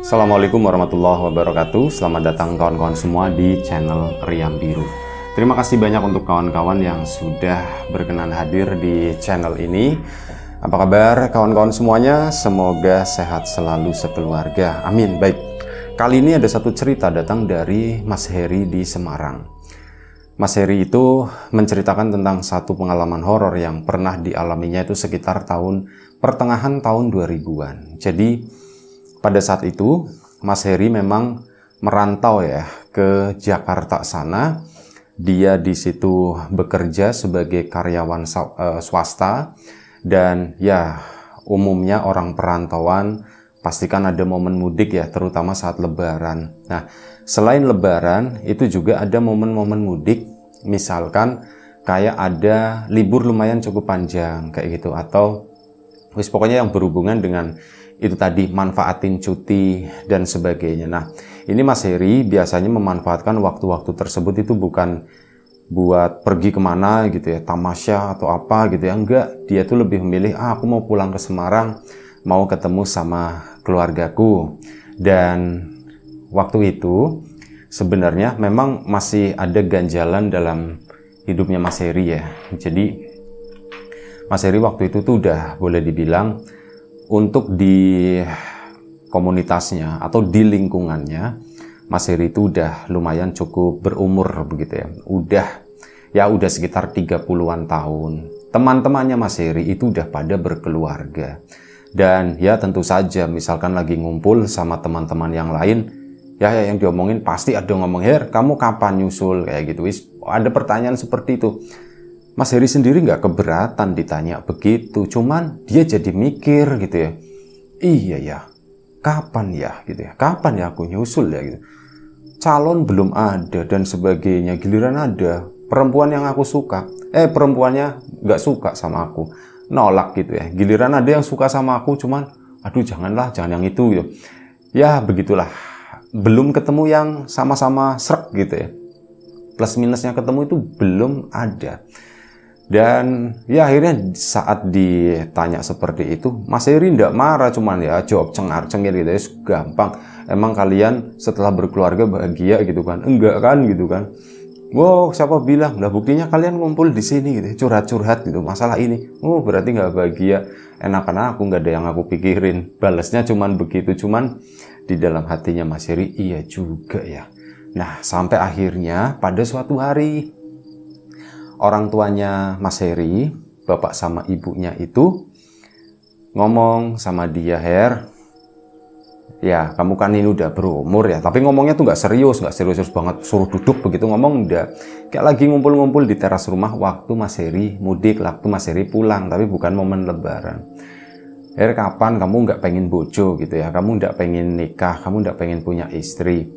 Assalamualaikum warahmatullahi wabarakatuh. Selamat datang kawan-kawan semua di channel Riam Biru. Terima kasih banyak untuk kawan-kawan yang sudah berkenan hadir di channel ini. Apa kabar kawan-kawan semuanya? Semoga sehat selalu sekeluarga. Amin. Baik, kali ini ada satu cerita datang dari Mas Heri di Semarang. Mas Heri itu menceritakan tentang satu pengalaman horor yang pernah dialaminya itu sekitar pertengahan tahun 2000-an. Jadi pada saat itu Mas Heri memang merantau ya ke Jakarta sana. Dia di situ bekerja sebagai karyawan swasta, dan ya umumnya orang perantauan pastikan ada momen mudik ya, terutama saat Lebaran. Nah, selain Lebaran itu juga ada momen-momen mudik, misalkan kayak ada libur lumayan cukup panjang kayak gitu, atau pokoknya yang berhubungan dengan itu tadi, manfaatin cuti dan sebagainya. Nah, ini Mas Heri biasanya memanfaatkan waktu-waktu tersebut itu bukan buat pergi kemana gitu ya, tamasya atau apa gitu ya, enggak. Dia tuh lebih memilih, aku mau pulang ke Semarang, mau ketemu sama keluargaku. Dan waktu itu sebenarnya memang masih ada ganjalan dalam hidupnya Mas Heri ya. Jadi Mas Heri waktu itu tuh udah boleh dibilang untuk di komunitasnya atau di lingkungannya, Mas Heri itu udah lumayan cukup berumur begitu ya. Udah sekitar 30-an tahun. Teman-temannya Mas Heri itu udah pada berkeluarga. Dan ya tentu saja misalkan lagi ngumpul sama teman-teman yang lain, ya yang diomongin pasti ada ngomong, "Her, kamu kapan nyusul?" kayak gitu. Ada pertanyaan seperti itu. Mas Heri sendiri nggak keberatan ditanya begitu, cuman dia jadi mikir gitu ya, iya ya, kapan ya gitu ya, kapan ya aku nyusul ya gitu. Calon belum ada dan sebagainya, giliran ada perempuan yang aku suka, perempuannya nggak suka sama aku, nolak gitu ya. Giliran ada yang suka sama aku, cuman aduh janganlah, jangan yang itu gitu. Ya begitulah, belum ketemu yang sama-sama srek gitu ya. Plus minusnya ketemu itu belum ada. Dan ya akhirnya saat ditanya seperti itu, Mas Heri ndak marah, cuman ya jawab cengar-cengir gitu ya, gampang. Emang kalian setelah berkeluarga bahagia gitu kan? Enggak kan gitu kan? Wow, siapa bilang? Lah buktinya kalian ngumpul di sini gitu, curhat-curhat gitu masalah ini. Oh, berarti nggak bahagia. Enakan aku, nggak ada yang aku pikirin. Balasnya cuman begitu, cuman di dalam hatinya Mas Heri, iya juga ya. Nah, sampai akhirnya pada suatu hari orang tuanya Mas Heri, bapak sama ibunya itu ngomong sama dia, "Her, ya kamu kan ini udah berumur ya." Tapi ngomongnya tuh nggak serius banget, suruh duduk begitu ngomong, udah kayak lagi ngumpul-ngumpul di teras rumah waktu Mas Heri mudik, waktu Mas Heri pulang, tapi bukan momen Lebaran. "Her, kapan kamu nggak pengen bojo gitu ya, kamu nggak pengen nikah, kamu nggak pengen punya istri?"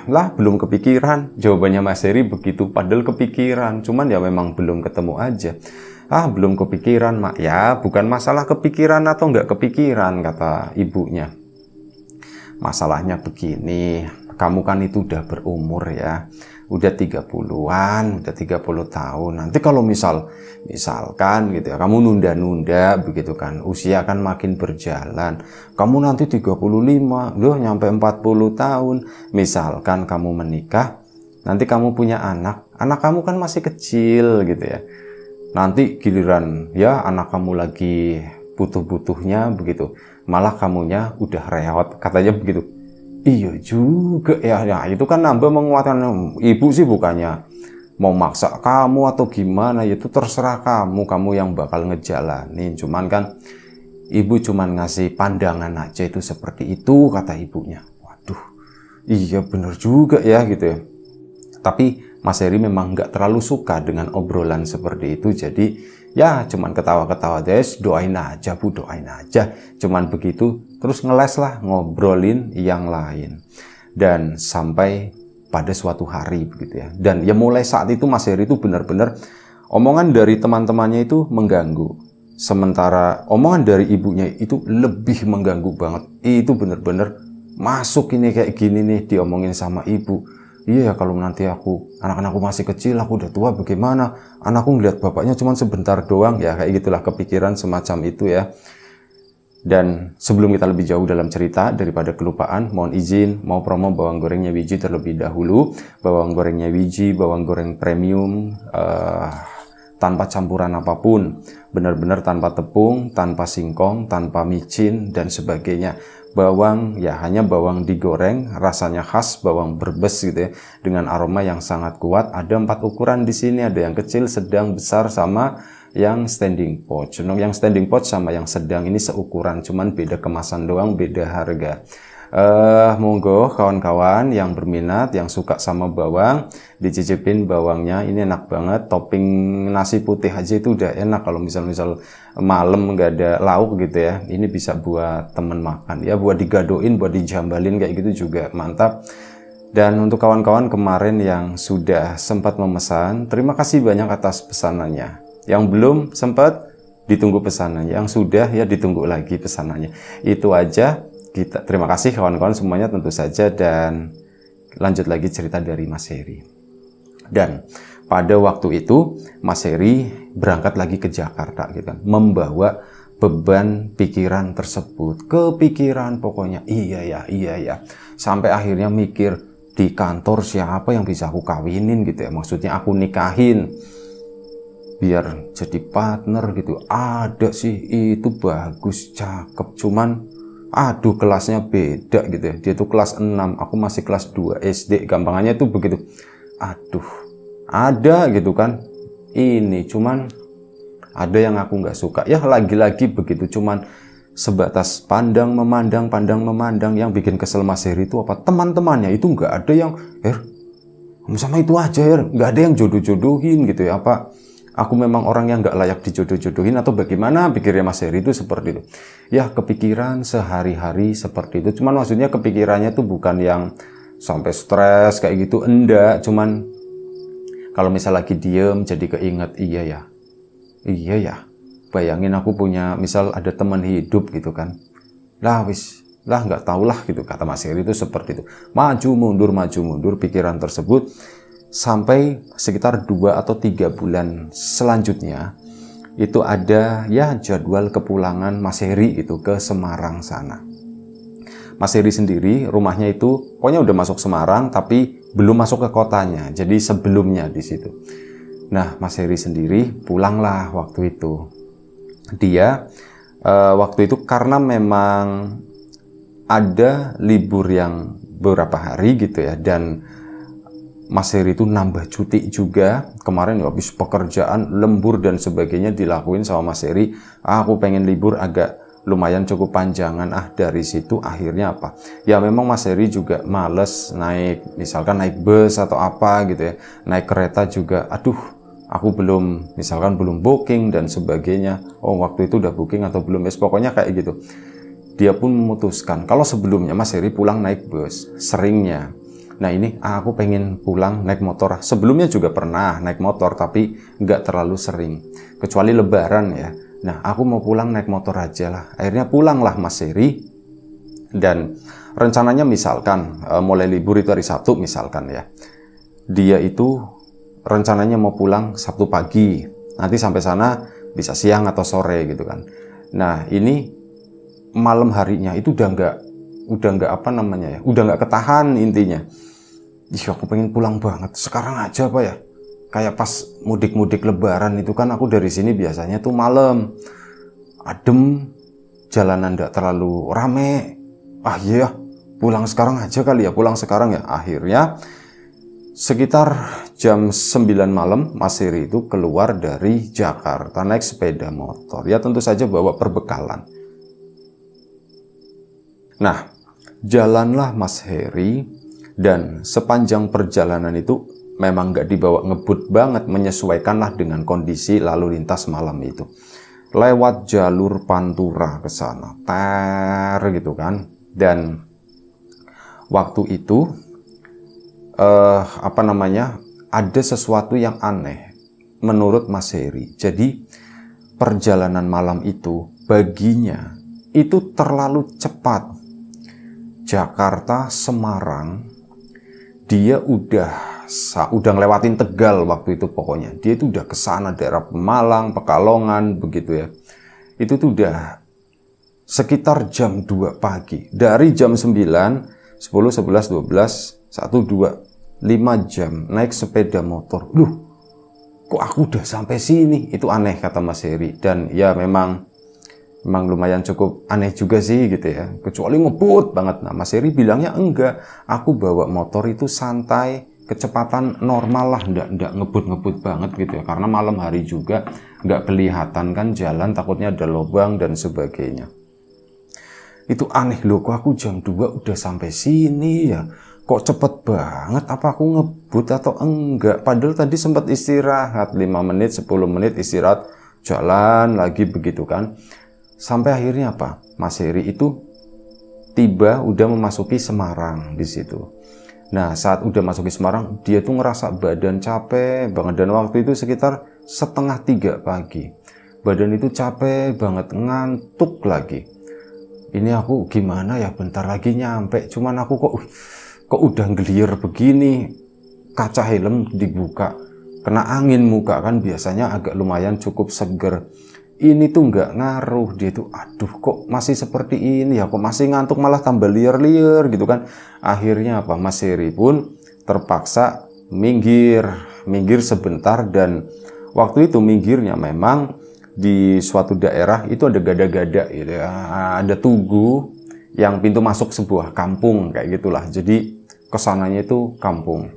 Lah belum kepikiran, jawabannya Mas Heri begitu. Padahal kepikiran, cuman ya memang belum ketemu aja. Belum kepikiran mak. Ya bukan masalah kepikiran atau nggak kepikiran, kata ibunya. Masalahnya begini, kamu kan itu udah berumur ya, udah 30-an, udah 30 tahun. Nanti kalau misalkan gitu ya, kamu nunda-nunda begitu kan, usia kan makin berjalan. Kamu nanti 35, loh nyampe 40 tahun. Misalkan kamu menikah, nanti kamu punya anak kamu kan masih kecil gitu ya. Nanti giliran ya anak kamu lagi butuh-butuhnya begitu, malah kamunya udah reot, katanya begitu. Iya juga ya, itu kan nambah menguatkan. Ibu sih bukannya mau maksa kamu atau gimana, itu terserah kamu yang bakal ngejalanin. Cuman kan ibu cuman ngasih pandangan aja, itu seperti itu, kata ibunya. Waduh, iya bener juga ya gitu ya. Tapi Mas Heri memang nggak terlalu suka dengan obrolan seperti itu. Jadi ya cuman ketawa-ketawa, des, doain aja bu, doain aja. Cuman begitu, terus ngeles lah, ngobrolin yang lain. Dan sampai pada suatu hari begitu ya. Dan ya mulai saat itu Mas Heri itu benar-benar omongan dari teman-temannya itu mengganggu. Sementara omongan dari ibunya itu lebih mengganggu banget. Itu benar-benar masuk ini kayak gini nih, diomongin sama ibu. Iya ya, kalau nanti anak-anakku masih kecil, aku udah tua bagaimana? Anakku ngeliat bapaknya cuma sebentar doang ya, kayak gitulah kepikiran semacam itu ya. Dan sebelum kita lebih jauh dalam cerita, daripada kelupaan, mohon izin mau promo bawang gorengnya Wiji terlebih dahulu. Bawang gorengnya Wiji, bawang goreng premium, tanpa campuran apapun, benar-benar tanpa tepung, tanpa singkong, tanpa micin, dan sebagainya. Bawang ya hanya bawang digoreng, rasanya khas, bawang Brebes gitu ya, dengan aroma yang sangat kuat. Ada 4 ukuran di sini, ada yang kecil, sedang, besar, sama yang standing pot. Yang standing pot sama yang sedang ini seukuran, cuman beda kemasan doang, beda harga. Monggo kawan-kawan yang berminat, yang suka sama bawang, dicicipin bawangnya. Ini enak banget, topping nasi putih aja itu udah enak. Kalau misal malam nggak ada lauk gitu ya, ini bisa buat temen makan ya, buat digadoin, buat dijambalin kayak gitu juga mantap. Dan untuk kawan-kawan kemarin yang sudah sempat memesan, terima kasih banyak atas pesanannya. Yang belum sempat, ditunggu pesanannya. Yang sudah ya ditunggu lagi pesanannya. Itu aja. Kita terima kasih kawan-kawan semuanya tentu saja, dan lanjut lagi cerita dari Mas Heri. Dan pada waktu itu Mas Heri berangkat lagi ke Jakarta gitu kan, membawa beban pikiran tersebut. Kepikiran pokoknya, iya ya. Sampai akhirnya mikir, di kantor siapa yang bisa aku kawinin gitu ya. Maksudnya aku nikahin biar jadi partner gitu. Ada sih, itu bagus, cakep, cuman aduh kelasnya beda gitu ya. Dia tuh kelas 6, aku masih kelas 2 SD. Gampangannya tuh begitu. Aduh, ada gitu kan. Ini cuman ada yang aku nggak suka. Ya lagi-lagi begitu, cuman sebatas pandang memandang. Yang bikin kesel Mas Heri itu apa? Teman-temannya itu nggak ada yang sama itu aja, nggak ada yang jodoh-jodohin gitu ya. Apa aku memang orang yang nggak layak dijodoh-jodohin atau bagaimana pikirnya Mas Heri itu seperti itu. Ya kepikiran sehari-hari seperti itu. Cuman maksudnya kepikirannya tuh bukan yang sampai stres kayak gitu, enggak. Cuman kalau misal lagi diem jadi keinget, iya ya. Bayangin aku punya, misal ada teman hidup gitu kan. Lah nggak tahulah gitu, kata Mas Heri itu seperti itu. Maju mundur pikiran tersebut. Sampai sekitar 2 atau 3 bulan selanjutnya itu ada ya jadwal kepulangan Mas Heri itu ke Semarang sana. Mas Heri sendiri rumahnya itu pokoknya udah masuk Semarang tapi belum masuk ke kotanya, jadi sebelumnya di situ. Nah Mas Heri sendiri pulanglah waktu itu. Dia waktu itu karena memang ada libur yang beberapa hari gitu ya, dan Mas Heri itu nambah cuti juga. Kemarin ya habis pekerjaan lembur dan sebagainya dilakuin sama Mas Heri. Aku pengen libur agak lumayan cukup panjangan. Dari situ akhirnya apa? Ya memang Mas Heri juga males misalkan naik bus atau apa gitu ya. Naik kereta juga, aduh aku belum booking dan sebagainya. Oh waktu itu udah booking atau belum? Pokoknya kayak gitu. Dia pun memutuskan, kalau sebelumnya Mas Heri pulang naik bus, seringnya. Nah ini aku pengen pulang naik motor. Sebelumnya juga pernah naik motor tapi nggak terlalu sering, kecuali lebaran ya. Nah aku mau pulang naik motor aja lah. Akhirnya pulanglah Mas Heri. Dan rencananya misalkan mulai libur itu hari Sabtu misalkan ya. Dia itu rencananya mau pulang Sabtu pagi. Nanti sampai sana bisa siang atau sore gitu kan. Nah ini malam harinya itu udah nggak ketahan intinya. Aku pengen pulang banget sekarang aja ya. Kayak pas mudik lebaran itu kan aku dari sini biasanya tuh malam adem, jalanan nggak terlalu rame. Iya pulang sekarang aja kali ya, pulang sekarang ya. Akhirnya sekitar jam 9 malam Mas Heri itu keluar dari Jakarta naik sepeda motor. Ya tentu saja bawa perbekalan. Nah jalanlah Mas Heri. Dan sepanjang perjalanan itu memang nggak dibawa ngebut banget, menyesuaikanlah dengan kondisi lalu lintas malam itu. Lewat jalur Pantura ke sana, gitu kan. Dan waktu itu ada sesuatu yang aneh menurut Mas Heri. Jadi perjalanan malam itu baginya itu terlalu cepat. Jakarta Semarang dia udah ngelewatin Tegal waktu itu pokoknya. Dia itu udah kesana daerah Pemalang, Pekalongan begitu ya. Itu tuh udah sekitar jam 2 pagi. Dari jam 9, 10, 11, 12, 1, 2, 5 jam naik sepeda motor. Loh, kok aku udah sampai sini? Itu aneh kata Mas Heri. Dan ya memang lumayan cukup aneh juga sih gitu ya. Kecuali ngebut banget. Nah Mas Heri bilangnya enggak. Aku bawa motor itu santai, kecepatan normal lah, enggak ngebut-ngebut banget gitu ya. Karena malam hari juga enggak kelihatan kan jalan, takutnya ada lubang dan sebagainya. Itu aneh loh, kok aku jam 2 udah sampai sini ya. Kok cepet banget, apa aku ngebut atau enggak? Padahal tadi sempat istirahat 5 menit, 10 menit istirahat, jalan lagi begitu kan. Sampai akhirnya apa? Mas Heri itu tiba udah memasuki Semarang di situ. Nah, saat udah masuki Semarang, dia tuh ngerasa badan capek banget. Dan waktu itu sekitar 2:30 pagi. Badan itu capek banget, ngantuk lagi. Ini aku gimana ya, bentar lagi nyampe. Cuman aku kok udah ngelier begini. Kaca helm dibuka, kena angin muka kan biasanya agak lumayan cukup seger. Ini tuh nggak ngaruh, dia tuh aduh kok masih seperti ini ya, kok masih ngantuk, malah tambah liar-liar gitu kan. Akhirnya apa, Mas Heri pun terpaksa minggir sebentar. Dan waktu itu minggirnya memang di suatu daerah itu ada gada-gada gitu ya, ada tugu yang pintu masuk sebuah kampung kayak gitulah. Jadi kesananya itu kampung.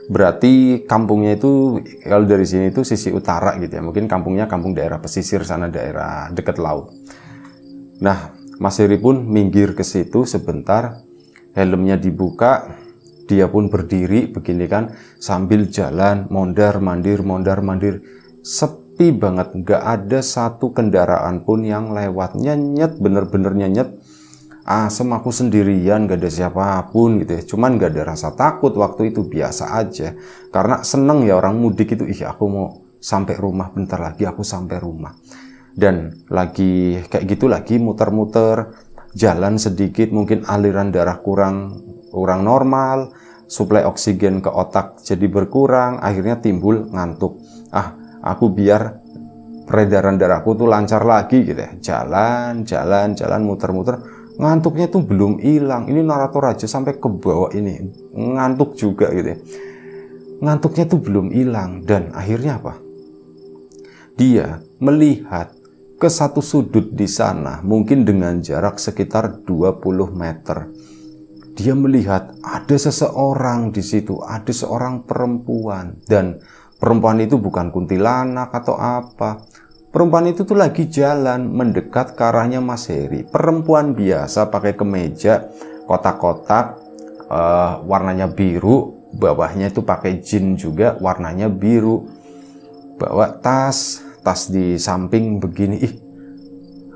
Berarti kampungnya itu kalau dari sini itu sisi utara gitu ya. Mungkin kampungnya kampung daerah pesisir sana, daerah dekat laut. Nah, Mas Heri pun minggir ke situ sebentar, helmnya dibuka, dia pun berdiri begini kan sambil jalan mondar-mandir. Sepi banget, nggak ada satu kendaraan pun yang lewat. Nyenyet, bener-bener nyenyet. Asem, aku sendirian, gak ada siapapun gitu ya. Cuman gak ada rasa takut waktu itu, biasa aja. Karena seneng ya orang mudik itu, aku mau sampai rumah, bentar lagi aku sampai rumah. Dan lagi kayak gitu lagi muter-muter, jalan sedikit, mungkin aliran darah kurang normal, suplai oksigen ke otak jadi berkurang, akhirnya timbul ngantuk. Aku biar peredaran darahku tuh lancar lagi gitu ya. Jalan, muter-muter. Ngantuknya tuh belum hilang. Ini narator aja sampai ke bawah ini ngantuk juga gitu ya. Ngantuknya tuh belum hilang. Dan akhirnya apa? Dia melihat ke satu sudut di sana, mungkin dengan jarak sekitar 20 meter. Dia melihat ada seseorang di situ, ada seorang perempuan. Dan perempuan itu bukan kuntilanak atau apa. Perempuan itu tuh lagi jalan mendekat ke arahnya Mas Heri. Perempuan biasa pakai kemeja kotak-kotak, warnanya biru, bawahnya itu pakai jeans juga warnanya biru. Bawa tas di samping begini.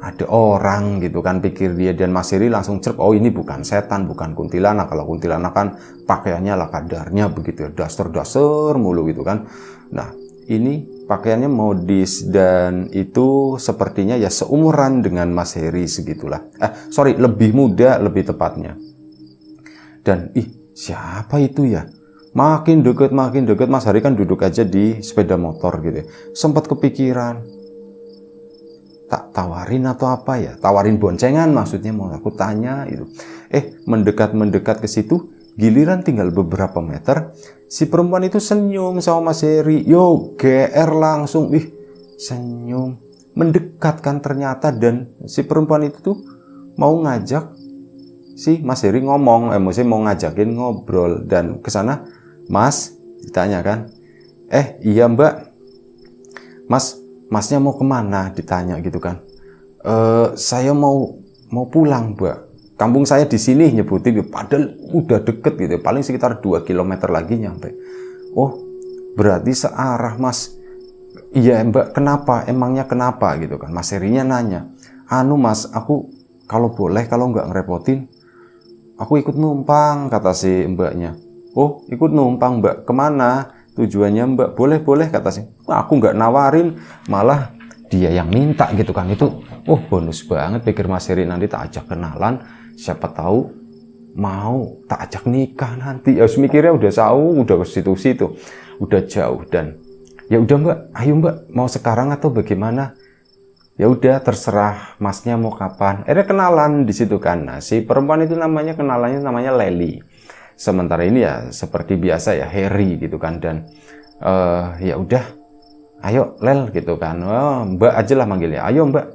Ada orang gitu kan, pikir dia. Dan Mas Heri langsung cerp, oh ini bukan setan, bukan kuntilanak. Kalau kuntilanak kan pakaiannya ala kadarnya begitu ya, daster mulu gitu kan. Nah, ini pakaiannya modis dan itu sepertinya ya seumuran dengan Mas Heri segitulah. Lebih muda lebih tepatnya. Dan siapa itu ya? Makin deket Mas Heri kan duduk aja di sepeda motor gitu ya. Sempat kepikiran, tak tawarin atau apa ya? Tawarin boncengan maksudnya, mau aku tanya itu. Mendekat ke situ, giliran tinggal beberapa meter, si perempuan itu senyum sama Mas Heri. GR langsung, senyum, mendekat kan ternyata. Dan si perempuan itu tuh mau ngajak si Mas Heri ngomong, maksudnya mau ngajakin ngobrol. Dan kesana, Mas, ditanya kan, iya Mbak, Masnya mau kemana? Ditanya gitu kan. Saya mau pulang Mbak. Kampung saya di sini, nyebutin, padahal udah deket gitu, paling sekitar 2 km lagi nyampe. Oh, berarti searah Mas. Iya Mbak, kenapa? Emangnya kenapa gitu kan? Mas Herinya nanya. Mas, aku kalau boleh, kalau nggak ngerepotin, aku ikut numpang, kata si mbaknya. Oh, ikut numpang Mbak, kemana? Tujuannya Mbak, boleh kata si. Aku nggak nawarin, malah dia yang minta gitu kan. Itu bonus banget, pikir Mas Heri, nanti tak ajak kenalan, siapa tahu mau tak ajak nikah nanti. Ya mikirnya udah jauh, udah ke situ udah jauh. Dan ya udah Mbak, ayo Mbak, mau sekarang atau bagaimana? Ya udah terserah masnya mau kapan. Akhirnya kenalan di situ kan. Nah, si perempuan itu kenalannya namanya Leli. Sementara ini ya seperti biasa ya Harry gitu kan. Dan ya udah, ayo Lel gitu kan. Oh, Mbak aja lah manggilnya. Ayo Mbak,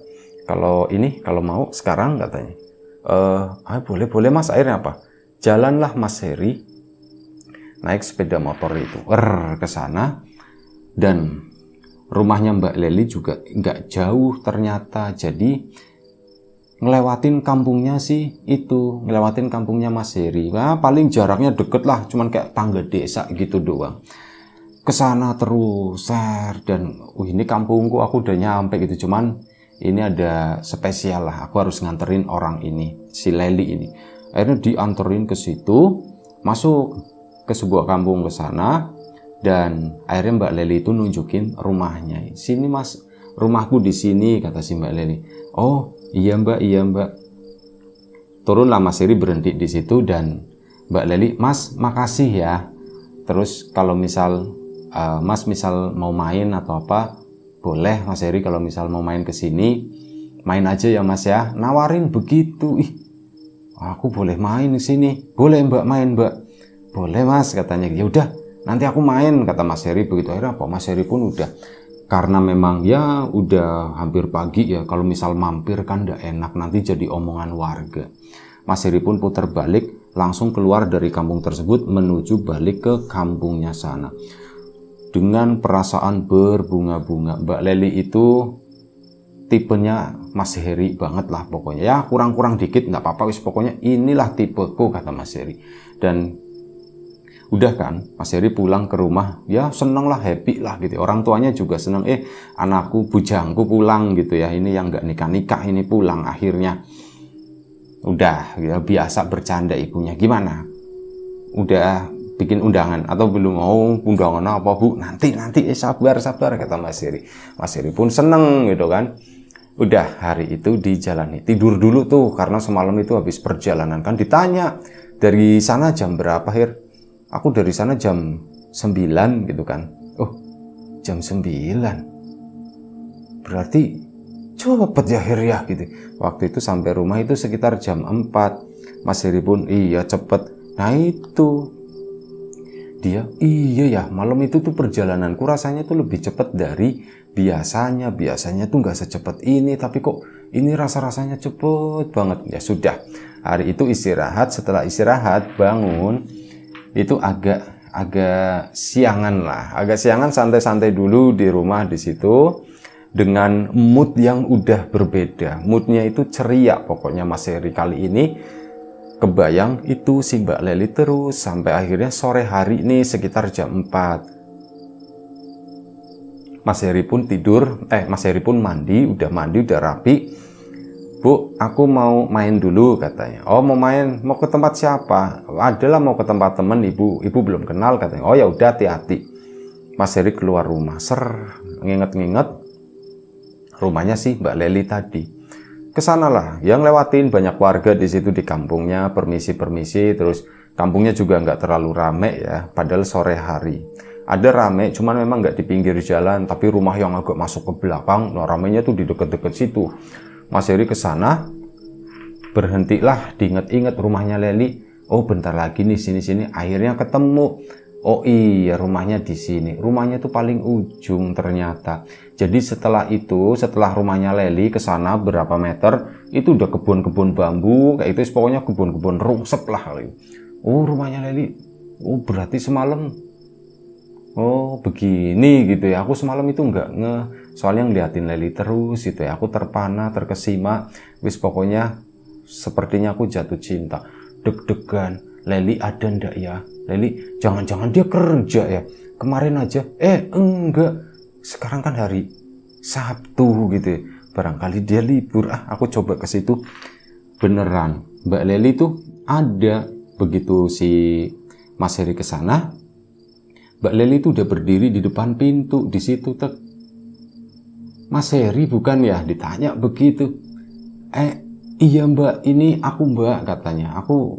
kalau mau sekarang katanya. Boleh Mas. Akhirnya apa? Jalanlah Mas Harry naik sepeda motor itu ke sana, dan rumahnya Mbak Leli juga nggak jauh ternyata. Jadi ngelewatin kampungnya ngelewatin kampungnya Mas Heri. Nah, paling jaraknya deket lah, cuman kayak tangga desa gitu doang. Kesana terus, dan ini kampungku, aku udah nyampe gitu. Cuman ini ada spesial lah, aku harus nganterin orang ini, si Leli ini. Akhirnya dianterin ke situ, masuk ke sebuah kampung ke sana. Dan akhirnya Mbak Leli itu nunjukin rumahnya. Sini Mas, rumahku di sini, kata si Mbak Leli. Oh iya Mbak. Turunlah Mas Heri, berhenti di situ, dan Mbak Leli, Mas makasih ya. Terus kalau Mas misal mau main atau apa, boleh Mas Heri kalau misal mau main ke sini, main aja ya Mas ya. Nawarin begitu. Aku boleh main di sini. Boleh Mbak main Mbak. Boleh Mas, katanya. Ya udah, nanti aku main, kata Mas Heri begitu. Akhirnya Mas Heri pun udah, karena memang ya udah hampir pagi ya, kalau misal mampir kan gak enak, nanti jadi omongan warga. Mas Heri pun putar balik, langsung keluar dari kampung tersebut menuju balik ke kampungnya sana. Dengan perasaan berbunga-bunga. Mbak Leli itu tipenya Mas Heri banget lah pokoknya. Ya kurang-kurang dikit nggak apa-apa, wis pokoknya inilah tipeku, kata Mas Heri. Dan udah kan, Mas Heri pulang ke rumah, ya seneng lah, happy lah gitu. Orang tuanya juga seneng, anakku, bujangku pulang gitu ya. Ini yang nggak nikah-nikah ini pulang akhirnya. Udah, ya biasa bercanda ibunya. Gimana? Udah bikin undangan atau belum? Oh, undangan apa Bu? Nanti sabar kata Mas Heri. Mas Heri pun seneng gitu kan. Udah, hari itu dijalani. Tidur dulu tuh, karena semalam itu habis perjalanan kan. Ditanya, dari sana jam berapa Hir? Aku dari sana jam 9 gitu kan. Oh, jam 9. Berarti cepet ya Hir ya gitu. Waktu itu sampai rumah itu sekitar jam 4. Mas Heri pun, iya cepet. Nah itu dia, iya ya, malam itu tuh perjalananku rasanya tuh lebih cepet dari biasanya. Biasanya tuh nggak secepat ini, tapi kok ini rasanya cepet banget. Ya sudah, hari itu istirahat. Setelah istirahat bangun itu agak siangan lah, agak siangan, santai-santai dulu di rumah di situ, dengan mood yang udah berbeda. Moodnya itu ceria pokoknya Mas Heri kali ini. Kebayang itu si Mbak Leli terus sampai akhirnya sore hari ini sekitar jam 4. Mas Heri pun Mas Heri pun mandi, udah rapi. Bu, aku mau main dulu, katanya. Oh, mau main? Mau ke tempat siapa? Adalah mau ke tempat temen ibu belum kenal, katanya. Oh ya udah, hati-hati. Mas Heri keluar rumah, nginget-nginget rumahnya sih Mbak Leli tadi. Kesanalah, yang lewatin banyak warga di situ di kampungnya, permisi, terus kampungnya juga nggak terlalu rame ya, padahal sore hari. Ada rame, cuman memang nggak di pinggir jalan, tapi rumah yang agak masuk ke belakang, nah ramenya tuh di deket-deket situ. Mas Heri kesana, berhentilah, diinget-inget rumahnya Leli. Oh bentar lagi nih, sini, akhirnya ketemu. Oh iya, rumahnya di sini. Rumahnya tuh paling ujung ternyata. Jadi setelah rumahnya Leli ke sana berapa meter, itu udah kebun-kebun bambu, kayak itu pokoknya kebun-kebun rungsep lah. Oh, rumahnya Leli. Oh, berarti semalam. Oh, begini gitu ya. Aku semalam itu nggak soalnya ngeliatin Leli terus gitu ya. Aku terpana, terkesima. Wis pokoknya sepertinya aku jatuh cinta. Deg-degan. Leli ada ndak ya? Leli, jangan-jangan dia kerja ya? Kemarin aja, enggak. Sekarang kan hari Sabtu gitu ya. Barangkali dia libur. Aku coba ke situ. Beneran, Mbak Leli tuh ada. Begitu si Mas Heri ke sana, Mbak Leli tuh udah berdiri di depan pintu di situ. Mas Heri bukan ya? Ditanya begitu. Iya Mbak, ini aku Mbak, katanya. Aku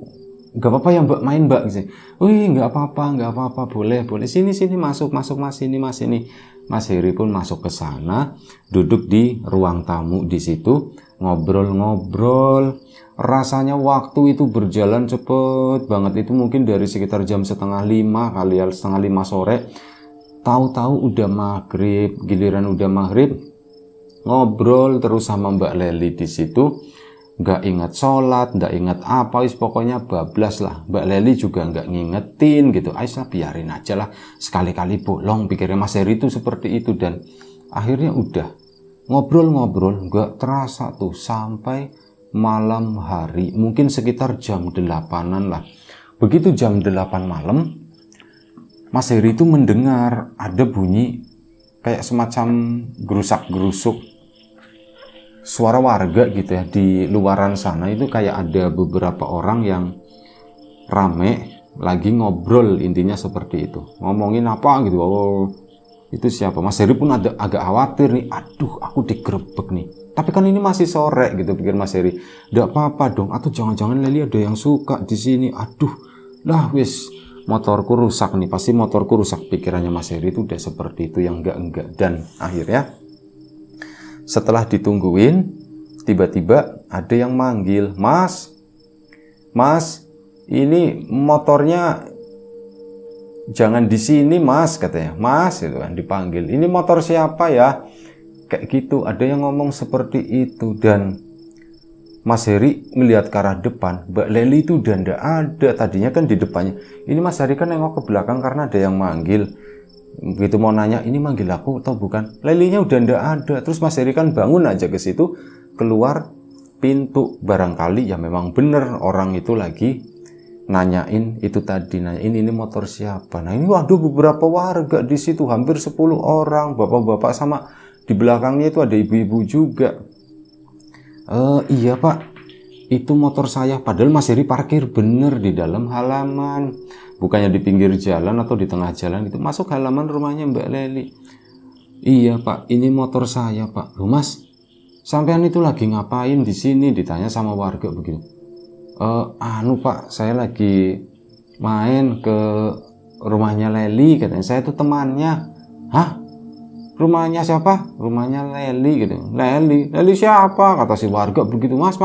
nggak apa-apa ya Mbak, main Mbak gitu. Wih, nggak apa-apa, boleh. Sini masuk Mas, ini Mas, ini Mas Heri pun masuk ke sana, duduk di ruang tamu di situ, ngobrol-ngobrol. Rasanya waktu itu berjalan cepet banget. Itu mungkin dari sekitar jam 4:30 kali ya, 4:30 sore. Tahu-tahu udah maghrib, giliran udah maghrib, ngobrol terus sama Mbak Leli di situ. Nggak ingat sholat, nggak ingat apa, pokoknya bablas lah. Mbak Leli juga nggak ngingetin gitu. Aisyah biarin aja lah, sekali-kali bolong, pikirnya Mas Heri itu seperti itu. Dan akhirnya udah ngobrol-ngobrol, nggak terasa tuh sampai malam hari, mungkin sekitar jam 8-an lah. Begitu jam 8 malam, Mas Heri itu mendengar ada bunyi kayak semacam gerusak-gerusuk suara warga gitu ya. Di luaran sana itu kayak ada beberapa orang yang rame lagi ngobrol, intinya seperti itu. Ngomongin apa gitu. Oh, itu siapa? Mas Heri pun agak khawatir nih. Aduh, aku digerebek nih. Tapi kan ini masih sore gitu, pikir Mas Heri. Nggak apa-apa dong. Atau jangan-jangan Leli ada yang suka di sini. Aduh, lah wis, motorku rusak nih. Pasti motorku rusak, pikirannya Mas Heri itu udah seperti itu, yang enggak. Dan akhirnya setelah ditungguin, tiba-tiba ada yang manggil, Mas, ini motornya jangan di sini Mas, katanya. Mas, itu kan dipanggil. Ini motor siapa ya? Kayak gitu, ada yang ngomong seperti itu. Dan Mas Heri melihat ke arah depan, Mbak Leli itu udah ndak ada. Tadinya kan di depannya. Ini Mas Heri kan nengok ke belakang karena ada yang manggil. Begitu mau nanya, ini manggil aku atau bukan? Lelinya udah ndak ada. Terus Mas Heri kan bangun aja ke situ, keluar pintu. Barangkali ya memang bener orang itu lagi nanyain itu tadi, nanyain ini motor siapa. Nah ini waduh, beberapa warga di situ, hampir 10 orang, bapak-bapak, sama di belakangnya itu ada ibu-ibu juga. Iya Pak, itu motor saya. Padahal Mas Heri parkir bener di dalam halaman, bukannya di pinggir jalan atau di tengah jalan, itu masuk halaman rumahnya Mbak Leli. Iya Pak, ini motor saya Pak. Loh Mas, sampean itu lagi ngapain di sini? Ditanya sama warga begitu. Pak, saya lagi main ke rumahnya Leli, katanya. Saya itu temannya. Hah? Rumahnya siapa? Rumahnya Leli gitu. Leli siapa? Kata si warga begitu. Mas,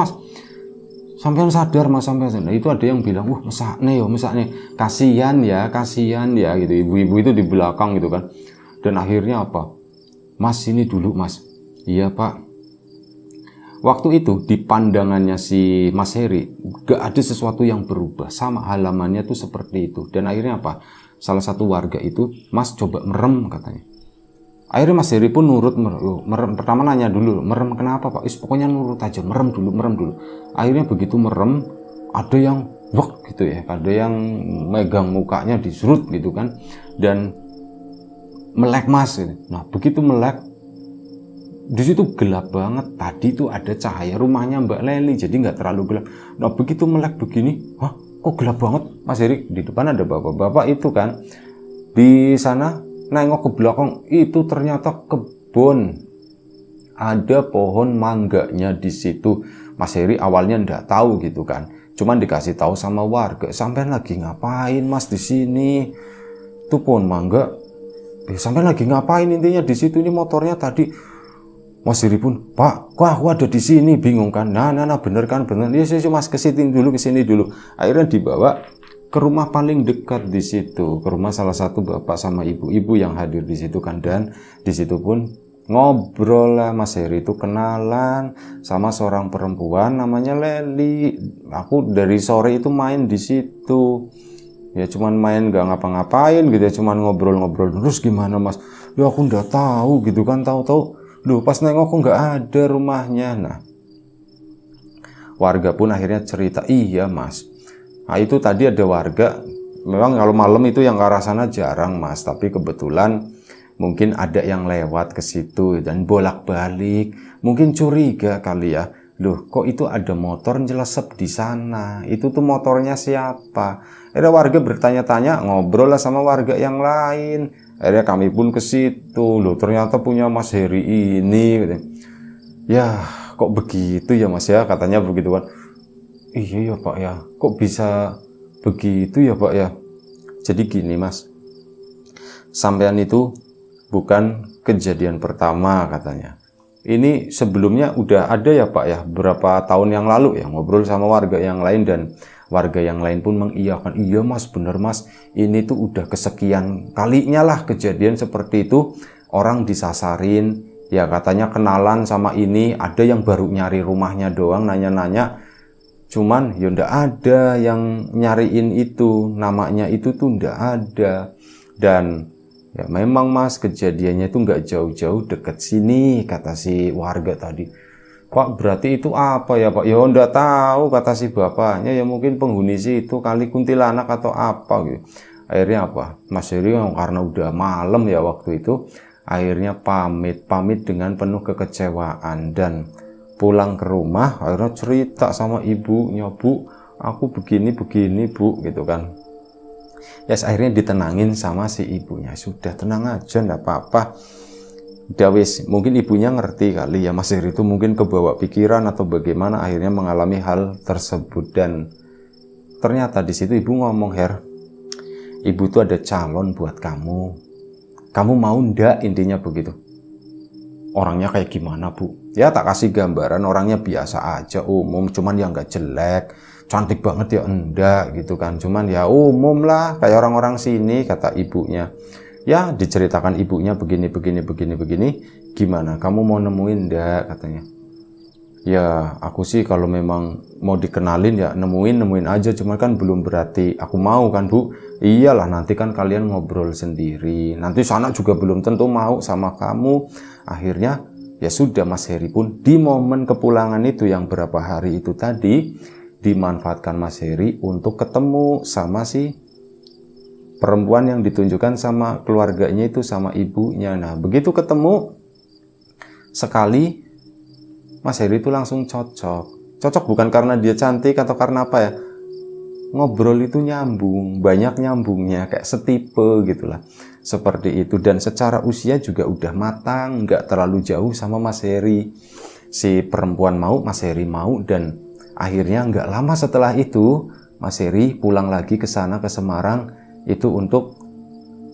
sampean sadar Mas, sampean. Nah, itu ada yang bilang, mesakne. Kasihan ya gitu. Ibu-ibu itu di belakang gitu kan. Dan akhirnya apa? Mas, sini dulu Mas. Iya Pak. Waktu itu di pandangannya si Mas Heri gak ada sesuatu yang berubah, sama halamannya tuh seperti itu. Dan akhirnya apa? Salah satu warga itu, Mas coba merem, katanya. Akhirnya Mas Heri pun nurut, merem. Pertama nanya dulu, merem kenapa Pak? Pokoknya nurut aja, merem dulu. Akhirnya begitu merem, ada yang wek gitu ya, ada yang megang mukanya diserut gitu kan, dan melek Mas gitu. Nah begitu melek, di situ gelap banget. Tadi tuh ada cahaya rumahnya Mbak Leli, jadi nggak terlalu gelap. Nah begitu melek begini, kok gelap banget? Mas Heri, di depan ada bapak-bapak itu kan, di sana nengok ke belakang, itu ternyata kebun, ada pohon mangganya di situ. Mas Heri awalnya nggak tahu gitu kan, cuman dikasih tahu sama warga, sampean lagi ngapain Mas di sini? Tuh pohon mangga. Sampean lagi ngapain intinya di situ? Ini motornya tadi. Mas Heri pun, Pak, kok aku ada di sini, bingung kan? Nah, bener kan, bener. Yes, Mas, kesini dulu. Akhirnya dibawa ke rumah paling dekat di situ, ke rumah salah satu bapak sama ibu-ibu yang hadir di situ kan. Dan di situ pun ngobrol lah, Mas Heri itu kenalan sama seorang perempuan namanya Leli. Aku dari sore itu main di situ. Ya cuman main, gak ngapa-ngapain gitu ya, cuman ngobrol-ngobrol. Terus gimana Mas? Ya aku nggak tahu gitu kan, tahu-tahu loh pas nengok kok nggak ada rumahnya. Nah warga pun akhirnya cerita, iya Mas, nah itu tadi ada warga, memang kalau malam itu yang ke arah sana jarang Mas, tapi kebetulan mungkin ada yang lewat ke situ dan bolak-balik, mungkin curiga kali ya, loh kok itu ada motor nyelesep di sana, itu tuh motornya siapa? Akhirnya warga bertanya-tanya, ngobrol lah sama warga yang lain. Akhirnya kami pun ke situ, loh ternyata punya Mas Heri ini. Ya kok begitu ya Mas ya, katanya begitu kan. Iya ya Pak ya, kok bisa begitu ya Pak ya. Jadi gini Mas, sampean itu bukan kejadian pertama katanya. Ini sebelumnya udah ada ya Pak ya, berapa tahun yang lalu ya, ngobrol sama warga yang lain dan warga yang lain pun mengiyakan, iya Mas, bener Mas, ini tuh udah kesekian kalinya lah kejadian seperti itu, orang disasarin, ya katanya kenalan sama ini, ada yang baru nyari rumahnya doang, nanya-nanya, cuman ya ndak ada yang nyariin itu, namanya itu tuh ndak ada. Dan ya memang Mas, kejadiannya itu nggak jauh-jauh deket sini, kata si warga tadi. Pak, berarti itu apa ya Pak? Ya nggak tahu, kata si bapaknya, ya mungkin penghuni situ kali kuntilanak atau apa gitu. Akhirnya apa? Mas Heri karena udah malam ya waktu itu, akhirnya pamit dengan penuh kekecewaan dan pulang ke rumah, akhirnya cerita sama ibunya, Bu, aku begini Bu, gitu kan. Yes, akhirnya ditenangin sama si ibunya, sudah tenang aja, enggak apa-apa. Udah wis, mungkin ibunya ngerti kali ya, Mas Heri itu mungkin kebawa pikiran atau bagaimana akhirnya mengalami hal tersebut. Dan ternyata di situ ibu ngomong, Her, ibu tuh ada calon buat kamu mau ndak, intinya begitu. Orangnya kayak gimana Bu? Ya tak kasih gambaran, orangnya biasa aja, umum, cuman ya nggak jelek, cantik banget ya enggak gitu kan, cuman ya umum lah kayak orang-orang sini, kata ibunya. Ya diceritakan ibunya begini, gimana kamu mau nemuin enggak, katanya. Ya aku sih kalau memang mau dikenalin ya nemuin aja, cuman kan belum berarti aku mau kan Bu. Iyalah, nanti kan kalian ngobrol sendiri, nanti sana juga belum tentu mau sama kamu. Akhirnya ya sudah, Mas Heri pun di momen kepulangan itu yang berapa hari itu tadi, dimanfaatkan Mas Heri untuk ketemu sama si perempuan yang ditunjukkan sama keluarganya itu, sama ibunya. Nah begitu ketemu sekali, Mas Heri itu langsung cocok bukan karena dia cantik atau karena apa ya, ngobrol itu nyambung, banyak nyambungnya, kayak setipe gitulah, seperti itu. Dan secara usia juga udah matang, nggak terlalu jauh sama Mas Heri. Si perempuan mau, Mas Heri mau, dan akhirnya nggak lama setelah itu Mas Heri pulang lagi ke sana, ke Semarang, itu untuk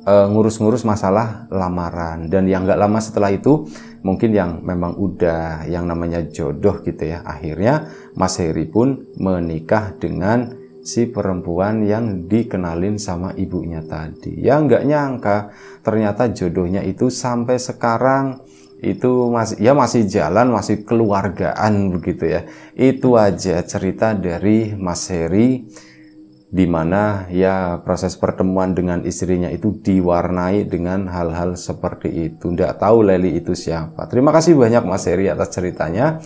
ngurus-ngurus masalah lamaran. Dan yang nggak lama setelah itu, mungkin yang memang udah yang namanya jodoh gitu ya, akhirnya Mas Heri pun menikah dengan si perempuan yang dikenalin sama ibunya tadi. Ya nggak nyangka ternyata jodohnya itu sampai sekarang itu masih jalan, masih keluargaan begitu ya. Itu aja cerita dari Mas Heri, di mana ya proses pertemuan dengan istrinya itu diwarnai dengan hal-hal seperti itu. Nggak tahu Leli itu siapa. Terima kasih banyak Mas Heri atas ceritanya.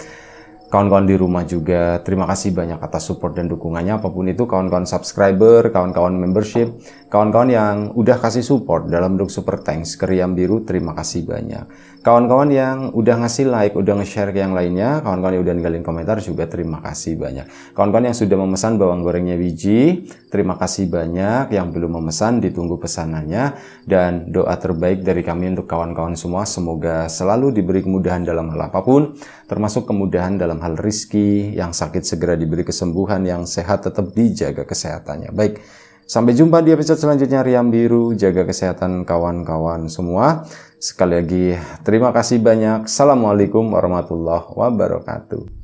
Kawan-kawan di rumah juga, terima kasih banyak atas support dan dukungannya, apapun itu, kawan-kawan subscriber, kawan-kawan membership, kawan-kawan yang udah kasih support dalam bentuk super thanks ke Riam Biru, terima kasih banyak. Kawan-kawan yang udah ngasih like, udah nge-share ke yang lainnya, kawan-kawan yang udah ninggalin komentar juga terima kasih banyak. Kawan-kawan yang sudah memesan bawang gorengnya Wiji, terima kasih banyak. Yang belum memesan, ditunggu pesanannya. Dan doa terbaik dari kami untuk kawan-kawan semua, semoga selalu diberi kemudahan dalam hal apapun, termasuk kemudahan dalam hal rizki, yang sakit segera diberi kesembuhan, yang sehat tetap dijaga kesehatannya. Baik, sampai jumpa di episode selanjutnya Riam Biru, jaga kesehatan kawan-kawan semua. Sekali lagi terima kasih banyak. Assalamualaikum warahmatullahi wabarakatuh.